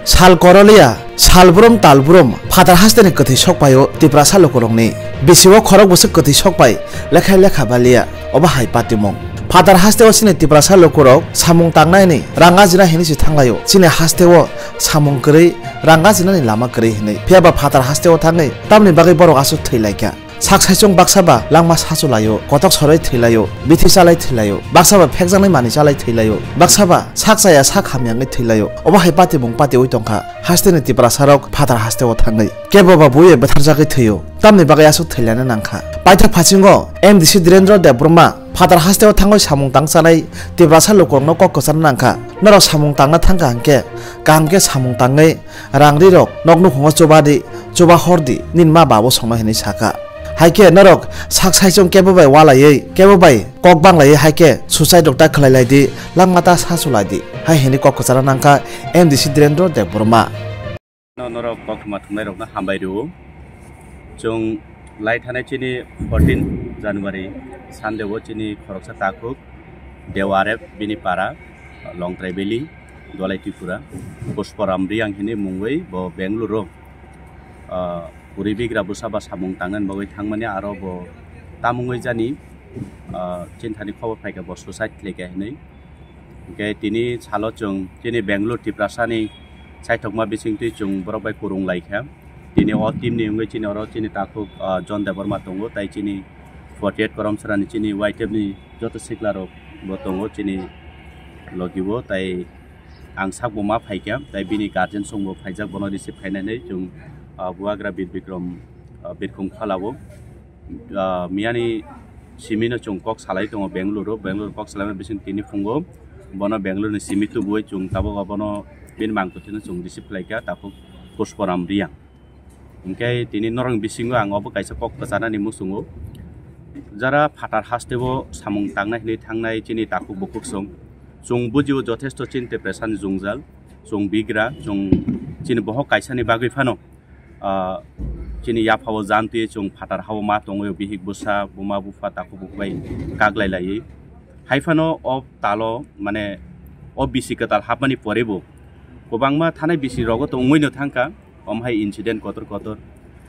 Sal korolia, salbrum talbrum, father hastene kati sokpayo tipra salo korongni. Bisiwo khorok busuk kati sokpai, lekha balia, oba hai patimong. Father hastewo sine tipra salo korok, samung tangnai ni, ranga jina hini si tanglayo. Sine hastewo samung keri, ranga jina ni lama keri hini. Piaba father hastewo tangai, tamni bagai borok asu thailaika. Saksaichong baksaba langma sasulayo, kotok sorai thailayo, bithi salai thailayo, baksaba phekjangnai mani salai thailayo, baksaba saksaya sakhamyangai thailayo. Oba hai pati bung pati oitongkha, hastene tipra sarok father hastewo thangai. Keboba buye betharjagai thaiyo, tamni bagai asu thailana nangkha. Paithak pachingo MDC Dhirendra Dev Burma father hastewo thangoi samung tangsanai tipra salo korno kokkosan nangkha. Norok samung tangna thangka hangke samung tangai rangri rok noknu hongo coba hordi ninma babo songma hini saka. Haike norok saksaichong kebobai walayei kebobai kokbanglai haike suicide dokta khlailaidi langmata sasulaidi hai hini kokkosara nangka MDC Dhirendra Dev Burma norok kokma thungnai rokna hambairु jong lai thanai chini 14 January sandewo chini khoroksa takuk dewarep bini para long traibeli dolai tripura pushparamri ang hini mungwei bo Bengaluru Uribigra busaba samung tangan bagoi thangmani aro bo tamungoi jani chinthani khobor phaika bo suicide leka hinai ke tini chalo chung tini Bengaluru tiprasani saithokma bisingti chung borobai kurung laikha tini o team ni ungoi chini oro chini takuk John Deborma tongo tai chini 48 koram sarani chini white ni joto siklaro bo tongo chini logibo tai ang sakbo ma phaika tai bini guardian songbo phaijak bono receive khainai chung buagra birkhum khalabo miani simino chung kok salai tongo Bengaluru kok salai bising tini fungo bono Bengaluru ni simitu boi chung tabo bono bin mangkutina chung receive laika tapuk pushparam riang ingkai tini norang bisingo ang obo kaisa kok kasana ni musungo jara fatar hastebo samung tangnai ni thangnai chini takuk bukuk song chung bujiwo jothesto chinte presan jungjal chung bigra chung chini boho kaisa ni bagui phano chini yapawo janti chung fatar hawo ma tongoyo bihik busa buma bufa taku bukbai kaglai lai haifano of talo mane of bisi katal hapani porebo kobangma thanai bisi rogo to ngoino thangka omhai incident kotor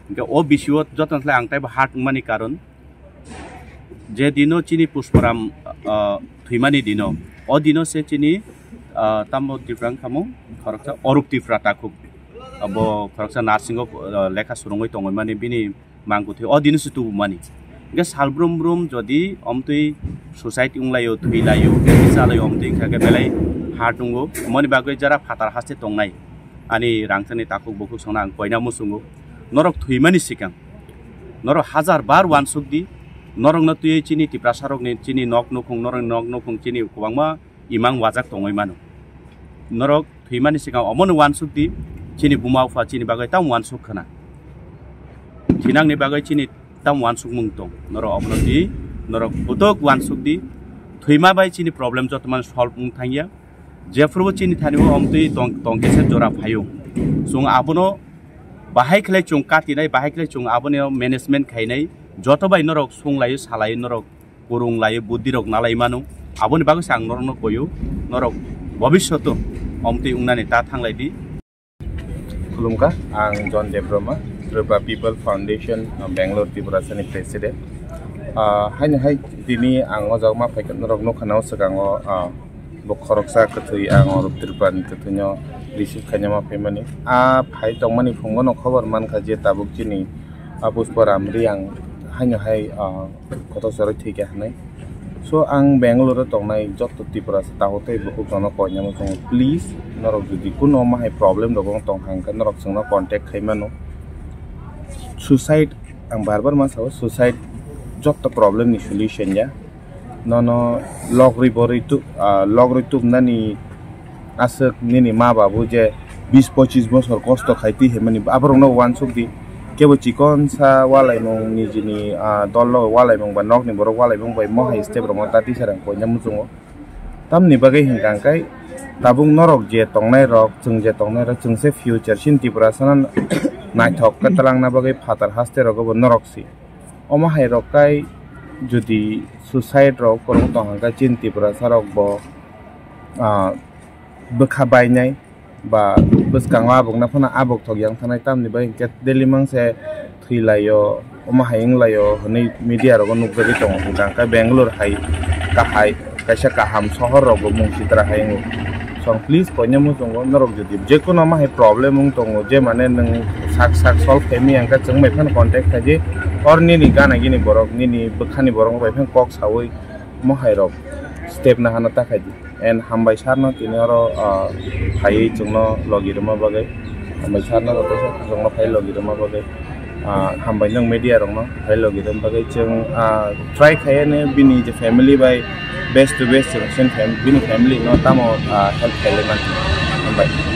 inka o bisiwo jotanslai angtai ba hat mani karon je dino chini pushparam thuimani dino o dino se chini tammo diprang khamo khoroksa orup tifra takuk abo khoroksa nursing lekha surungoi tongoi mani bini mangkuthi o dino su tu mani inka salbrum jodi omtui society unglayo thuilayo bisalayo omtui khake belai hatungo moni bagoi jara fatar haste tongnai ani rangthani takuk bukuk sona ang koina musungo norok thuimani sikang norok hazar bar wansukdi norok na tuye chini tiprasarok ni chini nok nokung norok nok nokung chini kubangma imang wajak tongoi mano norok thuimani sikang omon wansukdi chini bumaufa chini bagai tam wansuk khana chinang ni bagai chini tam wansuk mungtong norok omnoti norok utok wansukdi thuima bai chini problem jotman solve mung thangya jefro chini thaniwo omtui tongkese jora phayo sung abono bahai khlai chung katinai bahai khlai chung abono management khainai jotobai norok sunglai salai norok kurung lai buddhi rok nalai manu aboni bagu sang norok koyo norok bhabishyoto omtui ungnani ta thanglai di Khulumka ang John Deborma Tribal People Foundation Bengaluru Tiprasani President hai dini ang ojagma phaikan norok no khanao sagango bokhoroksa kathui ang orup tirpan kathunyo receive khanyama pemani phai tongmani phungo no khobor man khaje tabuk chini pushparam riang hai koto soro thike hanai so ang Bengaluru tongnai jotto Tripura tahote bukuk tono konya mo please norok judi kuno ma hai problem rogong tong hangka norok sungna contact khaimano suicide ang barbar ma saw suicide jotto problem ni solution ya nono logri tu nani asak nini ma babu je 20-25 bosor kosto khaiti hemani abarong no wansuk di kebo chikon sa walai mong ni jini dollo walai mong banok ni borok walai mong bai mo hai step ro tati sarang ko nyamusungo tam ni bagai hingkang kai tabung norok je tongnai rok chung je tongnai rok chung se future sin Tripura sanan naithok katalang na bagai fatar haste rok bo norok si oma hai rok kai jodi suicide rok korong tong hangka chin Tripura sarok bo bekha bainai ba bwskang abok na phana abok thok yang thanai tamni ba inket daily mangse thuilayo oma haing layo honi media ro nukjagi tongo hingkang ka Bangalore hai kahai kaisa kaham sohor ro bo mung sitra haingu song please ponya mu tongo norok jodi je kono ma hai problem mung tongo je mane nang sak solve kemi angka jeng mai phan contact thaje or ni gana gini borok ni bukhani borok bai phan kok sawoi mo hai ro step na hana takhaji and hambai sarno tini oro hai chungno logirma bagai hambai sarno ro chungno hai logirma bagai hambai nang media rong no hai logirma bagai chung try khayane bini je family by best to best sen bini family no tamo help kaileman hambai